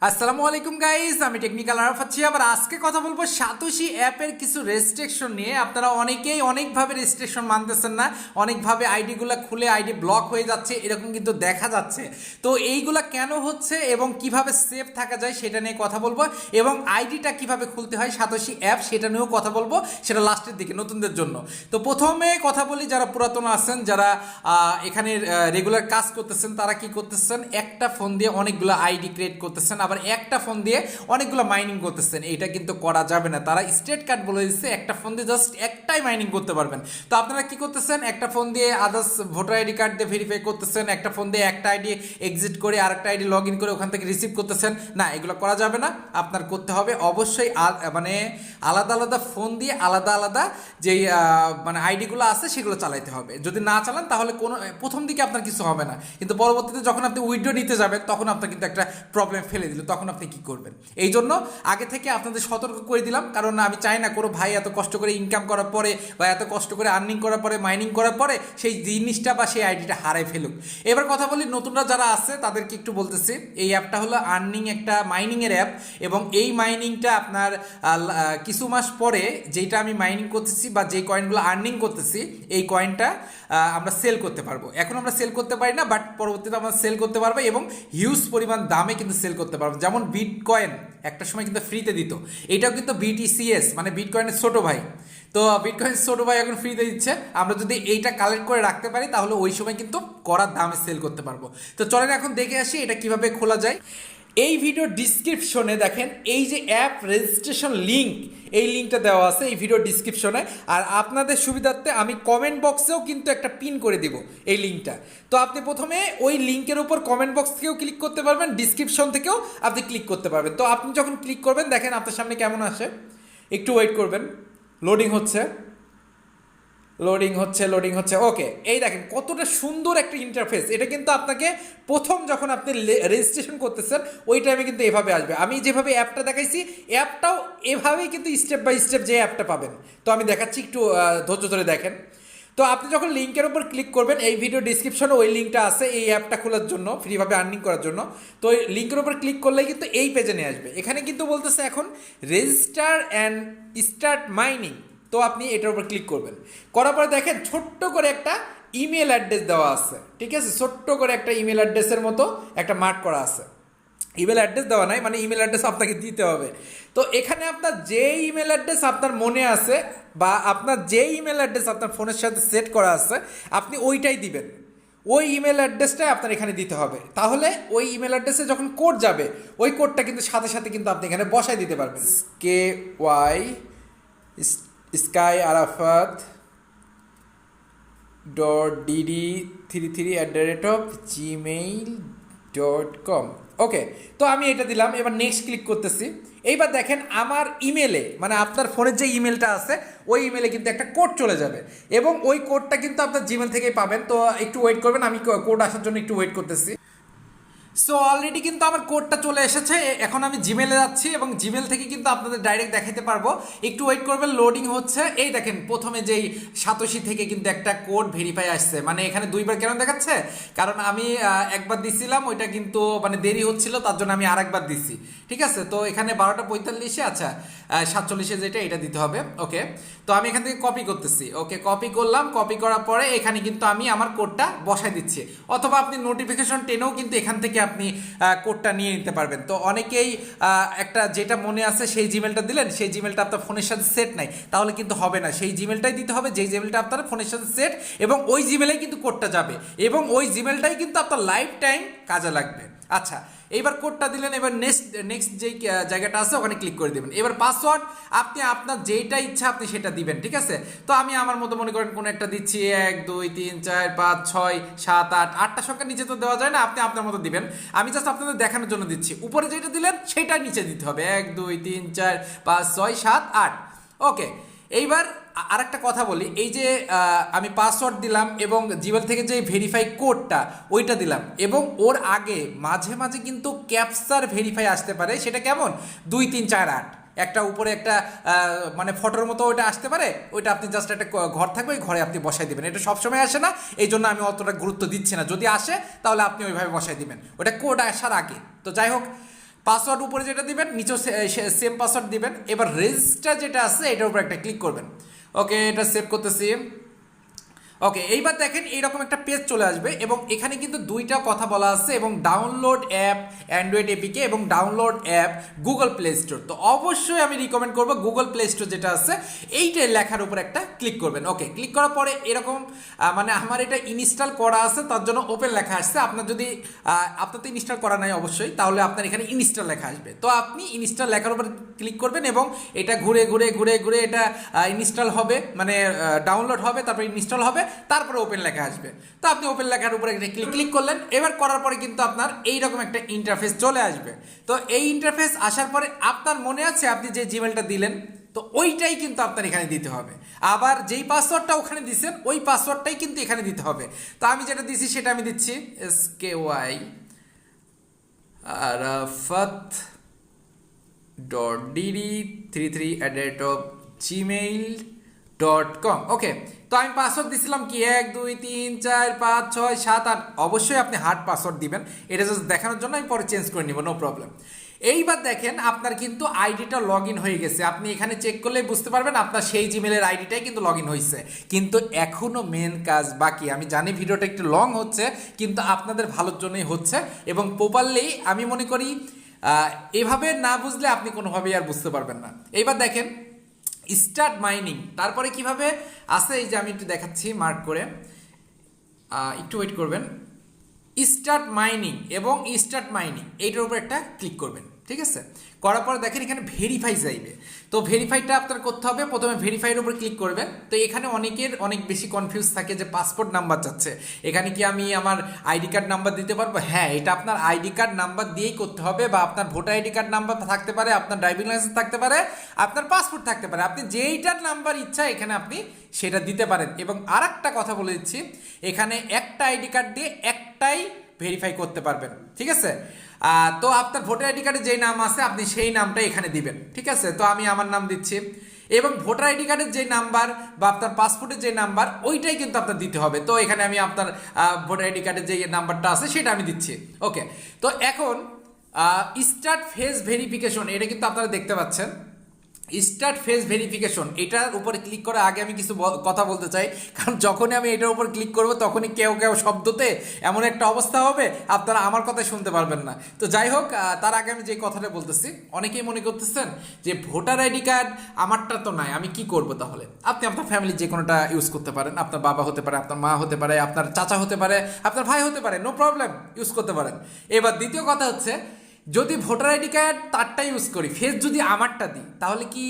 আসসালামু আলাইকুম গাইস, আমি টেকনিক্যাল আরাফাত শিহাব। আর আজকে কথা বলবো সাতোশি অ্যাপের কিছু রেস্ট্রিকশন নিয়ে। আপনারা অনেকেই অনেকভাবে রেস্ট্রিকশন মানতেছেন না, অনেকভাবে আইডিগুলো খুলে আইডি ব্লক হয়ে যাচ্ছে, এরকম কিন্তু দেখা যাচ্ছে। তো এইগুলা কেন হচ্ছে এবং কিভাবে সেফ থাকা যায় সেটা নিয়ে কথা বলবো, এবং আইডিটা কিভাবে খুলতে হয় সাতোশি অ্যাপ সেটা নিয়েও কথা বলবো, সেটা লাস্টের দিকে নতুনদের জন্য। তো প্রথমে কথা বলি যারা পুরাতন আছেন, যারা এখানে রেগুলার কাজ করতেছেন, তারা কি করতেছেন, একটা ফোন দিয়ে অনেকগুলো আইডি ক্রিয়েট করতেছেন, আবার একটা ফোন দিয়ে অনেকগুলো মাইনিং করতেছেন। এটা কিন্তু করা যাবে না। তারা স্টেট কার্ড বলে দিচ্ছে একটা ফোন দিয়ে জাস্ট একটাই মাইনিং করতে পারবেন। তো আপনারা কি করতেছেন, একটা ফোন দিয়ে আদার্স ভোটার আইডি কার্ড দিয়ে ভেরিফাই করতেছেন, একটা ফোন দিয়ে একটা আইডি এক্সিট করে আরেকটা আইডি লগ ইন করে ওখান থেকে রিসিভ করতেছেন। না, এগুলো করা যাবে না। আপনার করতে হবে অবশ্যই মানে আলাদা আলাদা ফোন দিয়ে আলাদা আলাদা যেই মানে আইডিগুলো আছে সেগুলো চালাইতে হবে। যদি না চালান তাহলে কোনো প্রথম দিকে আপনার কিছু হবে না, কিন্তু পরবর্তীতে যখন আপনি উইথড্র নিতে যাবেন তখন আপনার কিন্তু একটা প্রবলেম ফেলে দিল, তখন আপনি কি করবেন। এই জন্য আগে থেকে আপনাদের সতর্ক করে দিলাম, কারণ আমি চাই না কোনো ভাই এত কষ্ট করে ইনকাম করার পরে বা এত কষ্ট করে আর্নিং করার পরে মাইনিং করার পরে সেই জিনিসটা বা সেই আইডিটা হারাই ফেলুক। এবার কথা বলি নতুনরা যারা আছে তাদেরকে একটু বলতেছি, এই অ্যাপটা হলো আর্নিং একটা মাইনিংয়ের অ্যাপ, এবং এই মাইনিংটা আপনার কিছু মাস পরে যেটা আমি মাইনিং করতেছি বা যে কয়েনগুলো আর্নিং করতেছি এই কয়েনটা আমরা সেল করতে পারবো। এখন আমরা সেল করতে পারি না, বাট পরবর্তীতে আমরা সেল করতে পারবো এবং হিউজ পরিমাণ দামে কিন্তু সেল করতে পারবো। যেমন বিটকয়েন একটা সময় কিন্তু ফ্রিতে দিত, এটাও কিন্তু বিটিসিএস মানে বিটকয়েনের ছোটো ভাই। তো বিটকয়েন ছোটো ভাই এখন ফ্রিতে দিচ্ছে। আমরা যদি এইটা কালেক্ট করে রাখতে পারি তাহলে ওই সময় কিন্তু করার দামে সেল করতে পারবো। তো চলেন এখন দেখে আসি এটা কিভাবে খোলা যায়। এই ভিডিও ডিসক্রিপশনে দেখেন এই যে অ্যাপ রেজিস্ট্রেশন লিঙ্ক, এই লিঙ্কটা দেওয়া আছে এই ভিডিও ডিসক্রিপশনে। আর আপনাদের সুবিধার্থে আমি কমেন্ট বক্সেও কিন্তু একটা পিন করে দিব এই লিঙ্কটা। তো আপনি প্রথমে ওই লিঙ্কের উপর কমেন্ট বক্স থেকেও ক্লিক করতে পারবেন, ডিসক্রিপশন থেকেও আপনি ক্লিক করতে পারবেন। তো আপনি যখন ক্লিক করবেন দেখেন আপনার সামনে কেমন আসে, একটু ওয়েট করবেন, লোডিং হচ্ছে। লোডিং হচ্ছে ওকে। এই দেখেন কতটা সুন্দর একটা ইন্টারফেস। এটা কিন্তু আপনাকে প্রথম যখন আপনি রেজিস্ট্রেশন করতেছেন ওই টাইমে কিন্তু এভাবে আসবে। আমি যেভাবে অ্যাপটা দেখাইছি অ্যাপটাও এভাবেই কিন্তু স্টেপ বাই স্টেপ যে অ্যাপটা পাবেন। তো আমি দেখাচ্ছি, একটু ধৈর্য ধরে দেখেন। তো আপনি যখন লিঙ্কের উপর ক্লিক করবেন, এই ভিডিও ডিসক্রিপশনে ওই লিঙ্কটা আছে এই অ্যাপটা খোলার জন্য, ফ্রিভাবে আর্নিং করার জন্য। তো ওই লিঙ্কের উপর ক্লিক করলেই কিন্তু এই পেজে নিয়ে আসবে। এখানে কিন্তু বলতেছে এখন রেজিস্টার অ্যান্ড স্টার্ট মাইনিং। তো আপনি এটার উপর ক্লিক করবেন, করার পরে দেখেন ছোট্ট করে একটা ইমেল অ্যাড্রেস দেওয়া আছে, ঠিক আছে, ছোট্ট করে একটা ইমেল অ্যাড্রেসের মতো একটা মার্ক করা আছে। ইমেল অ্যাড্রেস দেওয়া নাই, মানে ইমেল অ্যাড্রেস আপনাকে দিতে হবে। তো এখানে আপনার যে ইমেল অ্যাড্রেস আপনার মনে আছে বা আপনার যে ইমেল অ্যাড্রেস আপনার ফোনের সাথে সেট করা আছে আপনি ওইটাই দিবেন। ওই ইমেল অ্যাড্রেসটাই আপনার এখানে দিতে হবে। তাহলে ওই ইমেল অ্যাড্রেসে যখন কোড যাবে ওই কোডটা কিন্তু সাথে সাথে কিন্তু আপনি এখানে বসাই দিতে পারবেন। KY skyarafat.dd33@gmail.com। ওকে, তো আমি এটা দিলাম, এবার নেক্সট ক্লিক করতেছি। এইবার দেখেন আমার ইমেলে, মানে আপনার ফোনের যে ইমেলটা আছে ওই ইমেলে কিন্তু একটা কোড চলে যাবে, এবং ওই কোডটা কিন্তু আপনার জিমেল থেকেই পাবেন। তো একটু ওয়েট করবেন, আমি কোড আসার জন্য একটু ওয়েট করতেছি। সো অলরেডি কিন্তু আমার কোডটা চলে এসেছে। এখন আমি জিমেলে যাচ্ছি এবং জিমেল থেকে কিন্তু আপনাদের ডাইরেক্ট দেখাতে পারবো। একটু ওয়েট করবেন, লোডিং হচ্ছে। এই দেখেন প্রথমে যেই সাতোশি থেকে কিন্তু একটা কোড ভেরিফাই আসছে। মানে এখানে দুইবার কেন দেখাচ্ছে, কারণ আমি একবার দিছিলাম, ওইটা কিন্তু মানে দেরি হচ্ছিল, তার জন্য আমি আরেকবার দিছি, ঠিক আছে। তো এখানে 12:45-এ, আচ্ছা 47-এ যেটা এটা দিতে হবে। ওকে, তো আমি এখান থেকে কপি করতেছি। ওকে, কপি করলাম, কপি করার পরে এখানে কিন্তু আমি আমার কোডটা বসাই দিচ্ছি, অথবা আপনি নোটিফিকেশন টেনেও কিন্তু এখান থেকে আপনি কোডটা নিয়ে নিতে পারবেন। তো অনেকেই একটা যেটা মনে আছে সেই জিমেলটা দিলেন, সেই জিমেলটা আপনার ফোনের সাথে সেট নাই, তাহলে কিন্তু হবে না। সেই জিমেলটাই দিতে হবে যেই জিমেলটা আপনার ফোনের সাথে সেট, এবং ওই জিমেলেই কিন্তু কোডটা যাবে, এবং ওই জিমেলটাই কিন্তু আপনার লাইফ টাইম কাজে লাগবে। আচ্ছা, এইবার কোডটা দিলেন, এবার নেক্সট যেই জায়গাটা আছে ওখানে ক্লিক করে দেবেন। এবার পাসওয়ার্ড আপনি আপনার যেইটা ইচ্ছা আপনি সেটা দিবেন, ঠিক আছে। তো আমি আমার মতো মনে করেন কোনো একটা দিচ্ছি, 1 2 3 4 5 6 7 8, 8টা সংখ্যা নিচে তো দেওয়া যায় না, আপনি আপনার মতো দিবেন। আমি জাস্ট আপনাদের দেখানোর জন্য দিচ্ছি। উপরে যেটা দিলেন সেটা নিচে দিতে হবে, 1 2 3 4 5 6 7 8। ওকে, এইবার আরেকটা কথা বলি, এই যে আমি পাসওয়ার্ড দিলাম এবং জিমেল থেকে যে ভেরিফাই কোডটা ওইটা দিলাম, এবং ওর আগে মাঝে মাঝে কিন্তু ক্যাপচার ভেরিফাই আসতে পারে। সেটা কেমন, 2 3 4 8, একটা উপরে একটা মানে ফটোর মতো ওইটা আসতে পারে। ওইটা আপনি জাস্ট একটা ঘর থাকবে, ওই ঘরে আপনি বসাই দিবেন। এটা সবসময় আসে না, এই জন্য আমি অতটা গুরুত্ব দিচ্ছি না। যদি আসে তাহলে আপনি ওইভাবে বসাই দিবেন, ওটা কোড আসার আগে। তো যাই হোক, পাসওয়ার্ড উপরে যেটা দিবেন নিচেও সেম পাসওয়ার্ড দিবেন। এবার রেজিস্টার যেটা আছে এটার উপর একটা ক্লিক করবেন। ওকে, এটা সেভ করতেছি। ওকে, এইবার দেখেন এইরকম একটা পেজ চলে আসবে এবং এখানে কিন্তু দুইটা কথা বলা আছে এবং ডাউনলোড অ্যাপ অ্যান্ড্রয়েড এপিকে এবং download app Google play store. তো অবশ্যই আমি রিকমেন্ড করবো গুগল প্লে স্টোর যেটা আছে এইটাই লেখার উপর একটা ক্লিক করবেন। ওকে, ক্লিক করার পরে এরকম মানে আমার এটা ইনস্টল করা আছে তার জন্য ওপেন লেখা আসছে। আপনার যদি আপনার তো ইনস্টল করা নাই অবশ্যই, তাহলে আপনার এখানে ইনস্টল লেখা আসবে। তো আপনি ইনস্টল লেখার উপর ক্লিক করবেন এবং এটা ঘুরে ঘুরে ঘুরে ঘুরে এটা ইনস্টল হবে, মানে ডাউনলোড হবে, তারপর ইনস্টল হবে, তারপরে ওপেন লেখা আসবে। তো আপনি ওপেন লেখার উপরে ক্লিক করলেন। এবার করার পরে কিন্তু আপনার এইরকম একটা ইন্টারফেস চলে আসবে। তো এই ইন্টারফেস আসার পরে আপনার মনে আছে আপনি যে জিমেলটা দিলেন, তো ওইটাই কিন্তু আপনার এখানে দিতে হবে। আবার যেই পাসওয়ার্ডটা ওখানে দিচ্ছেন ওই পাসওয়ার্ডটাই কিন্তু এখানে দিতে হবে। তো আমি যেটা দিচ্ছি সেটা আমি দিচ্ছি SKY arafat.dd33@gmail.com। ওকে, তো আমি পাসওয়ার্ড দিছিলাম কি 1 2 3 4 5 6 7 8। অবশ্যই আপনি হার্ড পাসওয়ার্ড দিবেন, এটা জাস্ট দেখানোর জন্য আমি পরে চেঞ্জ করে নিব, নো প্রবলেম। এইবার দেখেন আপনার কিন্তু আইডিটা লগ ইন হয়ে গেছে। আপনি এখানে চেক করলেই বুঝতে পারবেন আপনার সেই জিমেলের আইডিটাই কিন্তু লগ ইন হয়েছে। কিন্তু এখনও মেন কাজ বাকি। আমি জানি ভিডিওটা একটু লং হচ্ছে, কিন্তু আপনাদের ভালোর জন্যই হচ্ছে এবং প্রপারলি আমি মনে করি এভাবে না বুঝলে আপনি কোনোভাবেই আর বুঝতে পারবেন না। এইবার দেখেন স্টার্ট মাইনিং, তারপরে কিভাবে আছে এই যে আমি একটু দেখাচ্ছি মার্ক করে, একটু ওয়েট করবেন। স্টার্ট মাইনিং এবং স্টার্ট মাইনিং এইটার উপর একটা ক্লিক করবেন, ঠিক আছে? করার পর দেখেন এখানে ভেরিফাই চাইবে। তো ভেরিফাইটা আপনার করতে হবে, প্রথমে ভেরিফাইয়ের উপর ক্লিক করবেন। তো এখানে অনেকের অনেক বেশি কনফিউজ থাকে যে পাসপোর্ট নাম্বার চাচ্ছে, এখানে কি আমি আমার আইডি কার্ড নাম্বার দিতে পারবো? হ্যাঁ, এটা আপনার আইডি কার্ড নাম্বার দিয়েই করতে হবে, বা আপনার ভোটার আইডি কার্ড নাম্বার থাকতে পারে, আপনার ড্রাইভিং লাইসেন্স থাকতে পারে, আপনার পাসপোর্ট থাকতে পারে। আপনি যেইটার নাম্বার ইচ্ছা এখানে আপনি সেটা দিতে পারেন। এবং আর একটা কথা বলে দিচ্ছি, এখানে একটা আইডি কার্ড দিয়ে একটাই ভেরিফাই করতে পারবেন, ঠিক আছে? তো আপনার ভোটার আইডি কার্ডে যেই নাম আছে আপনি সেই নামটা এখানে দিবেন, ঠিক আছে? তো আমি আমার নাম দিচ্ছি এবং ভোটার আইডি কার্ডের যে নাম্বার বা আপনার পাসপোর্টের যে নাম্বার ওইটাই কিন্তু আপনার দিতে হবে। তো এখানে আমি আপনার ভোটার আইডি কার্ডের যে নাম্বারটা আছে সেটা আমি দিচ্ছি। ওকে, তো এখন স্টার্ট ফেস ভেরিফিকেশন, এটা কিন্তু আপনারা দেখতে পাচ্ছেন। স্টার্ট ফেস ভেরিফিকেশন এটার উপরে ক্লিক করার আগে আমি কিছু কথা বলতে চাই, কারণ যখনই আমি এটার উপর ক্লিক করব তখনই কেউ কেউ শব্দতে এমন একটা অবস্থা হবে আপনারা আমার কথা শুনতে পারবেন না। তো যাই হোক, তার আগে আমি যে কথাটা বলতেছি, অনেকেই মনে করতেছেন যে ভোটার আইডি কার্ড আমারটা তো নাই, আমি কি করব? তাহলে আপনি আপনার ফ্যামিলির যে কোনোটা ইউজ করতে পারেন। আপনার বাবা হতে পারে, আপনার মা হতে পারে, আপনার চাচা হতে পারে, আপনার ভাই হতে পারে, নো প্রবলেম, ইউজ করতে পারেন। এবার দ্বিতীয় কথা হচ্ছে, যদি ভোটার আইডি কার্ড তারটা ইউজ করি, ফেস যদি আমারটা দিই, তাহলে কি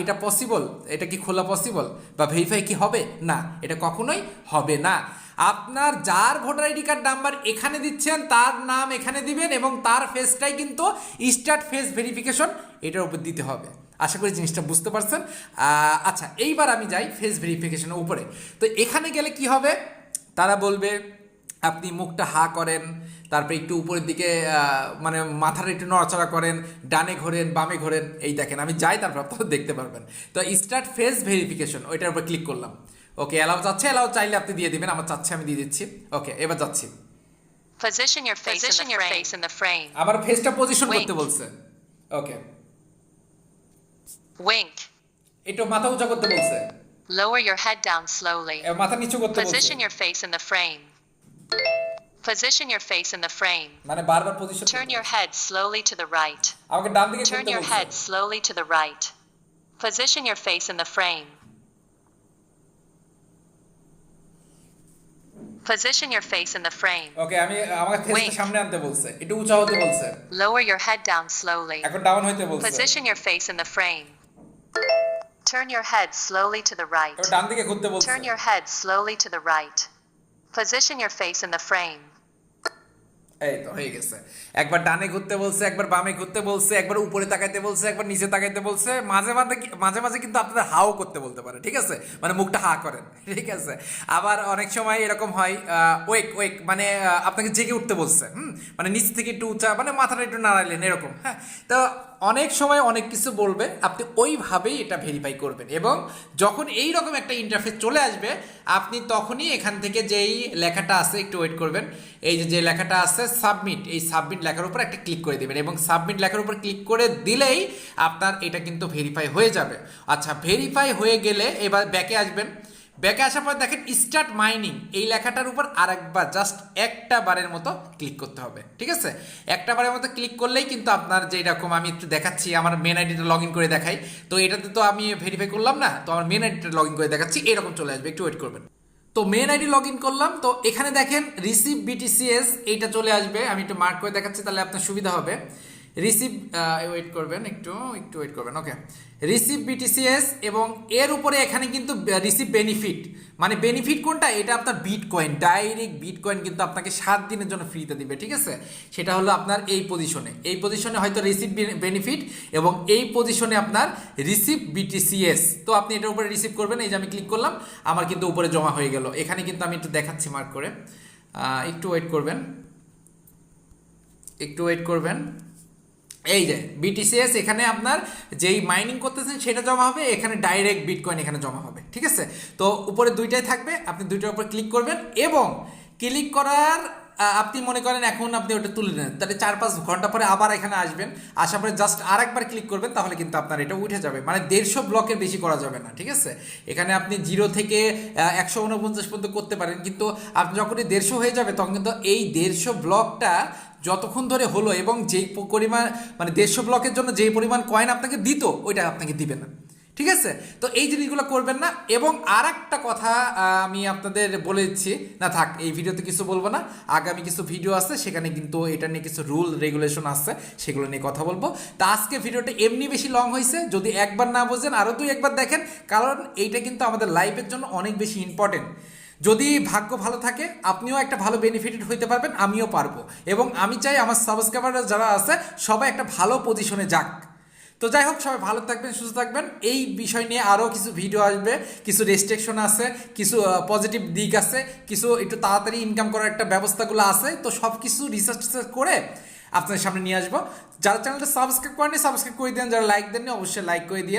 এটা পসিবল? এটা কি খোলা পসিবল বা ভেরিফাই কি হবে? না, এটা কখনোই হবে না। আপনার যার ভোটার আইডি কার্ড নাম্বার এখানে দিচ্ছেন তার নাম এখানে দিবেন এবং তার ফেসটাই কিন্তু স্টার্ট ফেস ভেরিফিকেশন এটার উপর দিতে হবে। আশা করি জিনিসটা বুঝতে পারছেন। আচ্ছা, এইবার আমি যাই ফেস ভেরিফিকেশনের উপরে। তো এখানে গেলে কি হবে, তারা বলবে আপনি মুখটা হা করেন, তারপরে একটু উপরের দিকে মানে মাথার একটু নড়াচড়া করেন, ডানে ঘোরেন, বামে ঘোরেন। এই দেখেন আমি যাই, তারপর আপনারা দেখতে পারবেন। তো স্টার্ট ফেস ভেরিফিকেশন ওইটার উপর ক্লিক করলাম। ওকে, অ্যালাউ যাচ্ছে, অ্যালাউ চাইলে আপনি দিয়ে দিবেন, আমার চাচ্ছে আমি দিয়ে দিচ্ছি। ওকে, এবার যাচ্ছি। Position your face in the frame. আমার ফেসটা পজিশন করতে বলছে। ওকে, Wink. একটু মাথা উঁচা করতে বলছে। Lower your head down slowly. মাথা নিচু করতে বলছে। Position your face in the frame. Position your face in the frame. মানে বারবার position. Turn your head slowly to the right. আমাকে ডান দিকে Turn ঘুরতে your বলছে। head slowly to the right. Position your face in the frame. Position your face in the frame. ওকে, আমি আমাকে ফেসটা সামনে আনতে বলছে, একটু উঁচা হতে বলছে। Lower your head down slowly. এখন ডাউন হইতে বলছে। Position your face in the frame. Turn your head slowly to the right. ডান দিকে ঘুরতে বলছে। Turn your head slowly to the right. Position your face in the frame. এই তো হয়ে গেছে। একবার ডানে ঘুরতে বলছে, একবার বামে ঘুরতে বলছে, একবার উপরে তাকাইতে বলছে, একবার নিচে তাকাইতে বলছে, মাঝে মাঝে মাঝে কিন্তু আপনাদের হাও করতে বলতে পারে, ঠিক আছে? মানে মুখটা হা করেন, ঠিক আছে? আবার অনেক সময় এরকম হয় ওয়েক মানে আপনাকে জেগে উঠতে বলছে, মানে নিচ থেকে একটু উঁচা, মানে মাথাটা একটু নাড়াইলেন এরকম। হ্যাঁ, তো অনেক সময় অনেক কিছু বলবে, আপনি ওইভাবেই এটা ভেরিফাই করবেন এবং যখন এই রকম একটা ইন্টারফেস চলে আসবে আপনি তখনই এখান থেকে যেই লেখাটা আছে একটু ওয়েট করবেন, এই যে লেখাটা আছে সাবমিট, এই সাবমিট লেখার উপর একটা ক্লিক করে দেবেন এবং সাবমিট লেখার উপর ক্লিক করে দিলেই আপনার এটা কিন্তু ভেরিফাই হয়ে যাবে। আচ্ছা, ভেরিফাই হয়ে গেলে এবার ব্যাকে আসবেন। ব্যাকে আসার পর দেখেন স্টার্ট মাইনিং, এই লেখাটার উপর আরেকবার জাস্ট একটা বারের মতো ক্লিক করতে হবে, ঠিক আছে? একটা বারের মতো ক্লিক করলেই কিন্তু আপনার যেই রকম আমি একটু দেখাচ্ছি, আমার মেন আইডিটা লগ ইন করে দেখাই, তো এটাতে তো আমি ভেরিফাই করলাম না, তো আমার মেন আইডিটা লগ ইন করে দেখাচ্ছি, এরকম চলে আসবে, একটু ওয়েট করবেন। তো মেন আইডি লগ ইন করলাম, তো এখানে দেখেন রিসিভ বিটিসিএস এইটা চলে আসবে, আমি একটু মার্ক করে দেখাচ্ছি তাহলে আপনার সুবিধা হবে। রিসিভ, ওয়েট করবেন, একটু ওয়েট করবেন, ওকে। রিসিভ বিটিসিএস এবং এর উপরে এখানে কিন্তু রিসিভ বেনিফিট, মানে বেনিফিট কোনটা, এটা আপনার বিটকয়েন, ডাইরেক্ট বিটকয়েন কিন্তু আপনাকে 7 দিনের জন্য ফ্রিতে দিবে, ঠিক আছে? সেটা হলো আপনার এই পজিশনে হয়তো রিসিভ বেনিফিট এবং এই পজিশনে আপনার রিসিভ বিটিসিএস। তো আপনি এটার উপরে রিসিভ করবেন, এই যে আমি ক্লিক করলাম, আমার কিন্তু উপরে জমা হয়ে গেল। এখানে কিন্তু আমি একটু দেখাচ্ছি মার্ক করে, একটু ওয়েট করবেন। এই যে বিটিসিএস, এখানে আপনার যেই মাইনিং করতেছেন সেটা জমা হবে, এখানে ডাইরেক্ট বিটকয়েন এখানে জমা হবে, ঠিক আছে? তো উপরে দুইটাই থাকবে, আপনি দুইটার উপর ক্লিক করবেন এবং ক্লিক করার আপনি মনে করেন এখন আপনি ওটা তুলে নেন, তাহলে 4-5 ঘন্টা পরে আবার এখানে আসবেন, আসার পরে জাস্ট আরেকবার ক্লিক করবেন, তাহলে কিন্তু আপনার এটা উঠে যাবে। মানে 150 ব্লকের বেশি করা যাবে না, ঠিক আছে? এখানে আপনি 0 থেকে 149 পর্যন্ত করতে পারেন, কিন্তু আপনি যখনই 150 হয়ে যাবে তখন কিন্তু এই 150 ব্লকটা যতক্ষণ ধরে হলো এবং যেই পরিমাণ, মানে 150 ব্লকের জন্য যেই পরিমাণ কয়েন আপনাকে দিত ওইটা আপনাকে দিবে না, ঠিক আছে? তো এই জিনিসগুলো করবেন না। এবং আর একটা কথা আমি আপনাদের বলে দিচ্ছি, না থাক, এই ভিডিওতে কিছু বলবো না, আগামী কিছু ভিডিও আছে সেখানে কিন্তু এটা নিয়ে কিছু রুল রেগুলেশন আছে, সেগুলো নিয়ে কথা বলবো। তা আজকে ভিডিওটা এমনি বেশি লং হয়েছে, যদি একবার না বোঝেন আরও 2-1বার দেখেন, কারণ এইটা কিন্তু আমাদের লাইফের জন্য অনেক বেশি ইম্পর্টেন্ট। যদি ভাগ্য ভালো থাকে আপনিও একটা ভালো বেনিফিটেড হইতে পারবেন, আমিও পারবো, এবং আমি চাই আমার সাবস্ক্রাইবার যারা আছে সবাই একটা ভালো পজিশনে যাক। তো যাই হোক, সবাই ভালো থাকবেন, সুস্থ থাকবেন। এই বিষয় নিয়ে আরও কিছু ভিডিও আসবে, কিছু রেস্ট্রিকশন আছে, কিছু পজিটিভ দিক আছে, কিছু একটু তাড়াতাড়ি ইনকাম করার একটা ব্যবস্থাগুলো আছে, তো সব কিছু রিসার্চ করে আপনাদের সামনে নিয়ে আসবো। যারা চ্যানেলটা সাবস্ক্রাইব করেনি সাবস্ক্রাইব করে দেন, যারা লাইক দেননি অবশ্যই লাইক করে দিন।